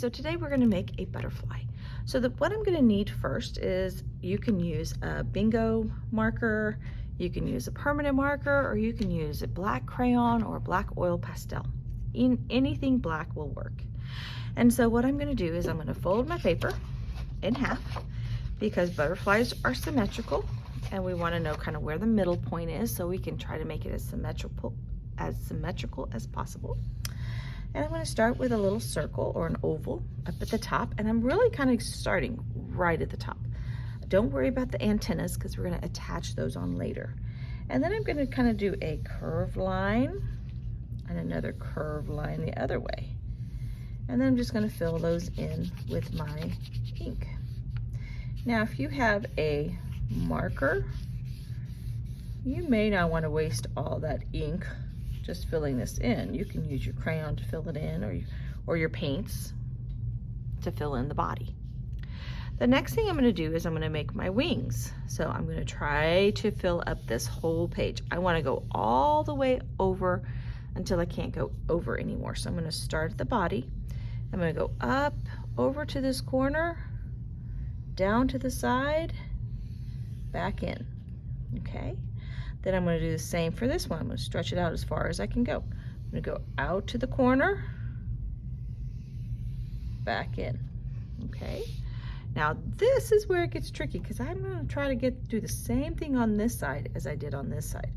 So today we're going to make a butterfly. So what I'm going to need first is you can use a bingo marker, you can use a permanent marker, or you can use a black crayon or black oil pastel. Anything black will work. And so what I'm going to do is I'm going to fold my paper in half because butterflies are symmetrical and we want to know kind of where the middle point is so we can try to make it as symmetrical as possible. And I'm going to start with a little circle or an oval up at the top, and I'm really kind of starting right at the top. Don't worry about the antennas because we're going to attach those on later. And then I'm going to kind of do a curved line and another curved line the other way. And then I'm just going to fill those in with my ink. Now if you have a marker, you may not want to waste all that ink just filling this in. You can use your crayon to fill it in, or your paints to fill in the body. The next thing I'm going to do is I'm going to make my wings. So I'm going to try to fill up this whole page. I want to go all the way over until I can't go over anymore. So I'm going to start at the body. I'm going to go up over to this corner, down to the side, back in. Okay. Then I'm going to do the same for this one. I'm going to stretch it out as far as I can go. I'm going to go out to the corner, back in. Okay. Now this is where it gets tricky because I'm going to try to do the same thing on this side as I did on this side.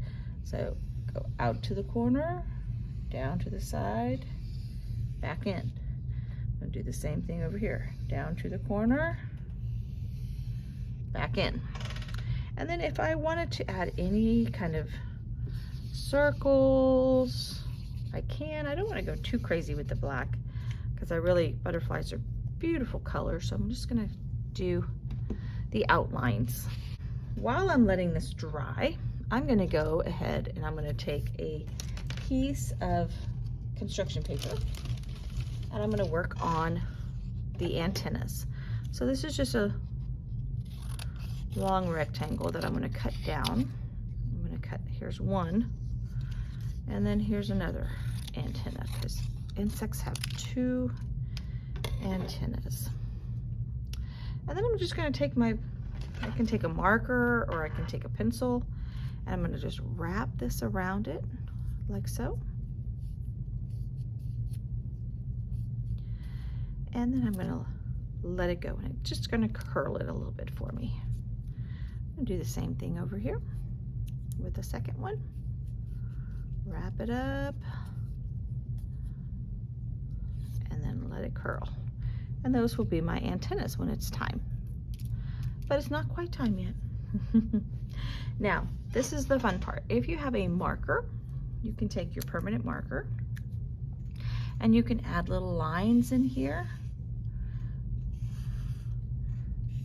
So go out to the corner, down to the side, back in. I'm going to do the same thing over here. Down to the corner, back in. And then if I wanted to add any kind of circles, I can. I don't want to go too crazy with the black because butterflies are beautiful colors. So I'm just going to do the outlines. While I'm letting this dry, I'm going to go ahead and I'm going to take a piece of construction paper and I'm going to work on the antennas. So this is just a long rectangle that I'm going to cut down. I'm going to cut, here's one, and then here's another antenna because insects have two antennas. And then I'm just going to take I can take a marker or I can take a pencil, and I'm going to just wrap this around it like so. And then I'm going to let it go, and it's just going to curl it a little bit for me. Do the same thing over here with the second one. Wrap it up and then let it curl. And those will be my antennas when it's time. But it's not quite time yet. Now, this is the fun part. If you have a marker, you can take your permanent marker and you can add little lines in here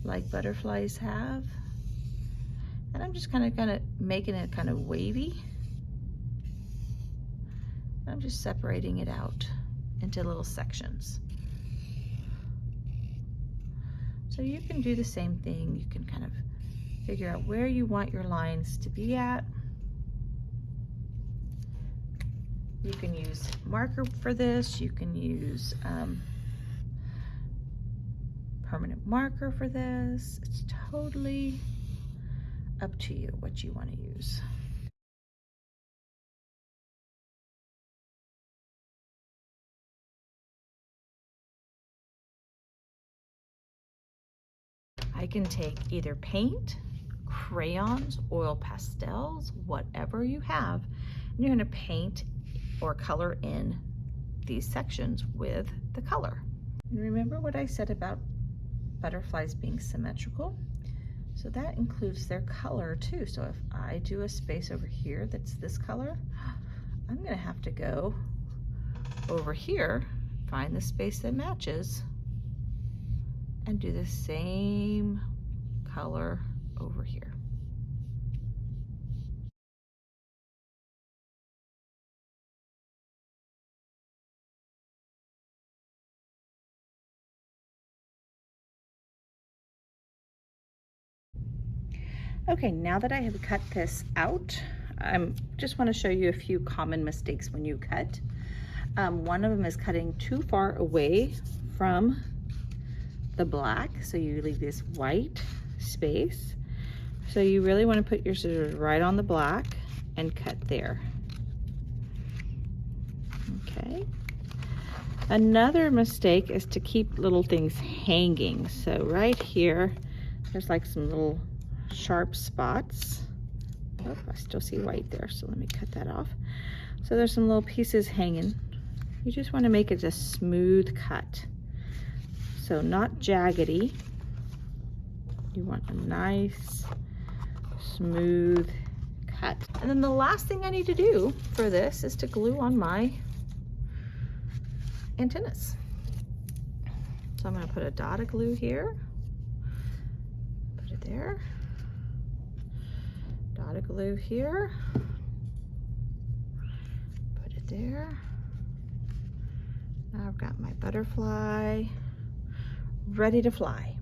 like butterflies have. And I'm just kind of making it kind of wavy. I'm just separating it out into little sections. So you can do the same thing. You can kind of figure out where you want your lines to be at. You can use marker for this. You can use permanent marker for this. It's totally up to you what you want to use. I can take either paint, crayons, oil pastels, whatever you have, and you're going to paint or color in these sections with the color. And remember what I said about butterflies being symmetrical? So that includes their color too. So if I do a space over here that's this color, I'm going to have to go over here, find the space that matches, and do the same color over here. Okay, now that I have cut this out, I just want to show you a few common mistakes when you cut. One of them is cutting too far away from the black, so you leave this white space. So you really want to put your scissors right on the black and cut there. Okay. Another mistake is to keep little things hanging. So right here, there's like some little sharp spots. Oh, I still see white there, so let me cut that off. So there's some little pieces hanging. You just want to make it a smooth cut. So not jaggedy. You want a nice, smooth cut. And then the last thing I need to do for this is to glue on my antennas. So I'm going to put a dot of glue here. Put it there. Dot of glue here. Put it there. Now I've got my butterfly ready to fly.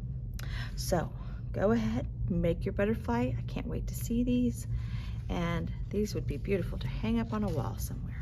So go ahead, make your butterfly. I can't wait to see these. And these would be beautiful to hang up on a wall somewhere.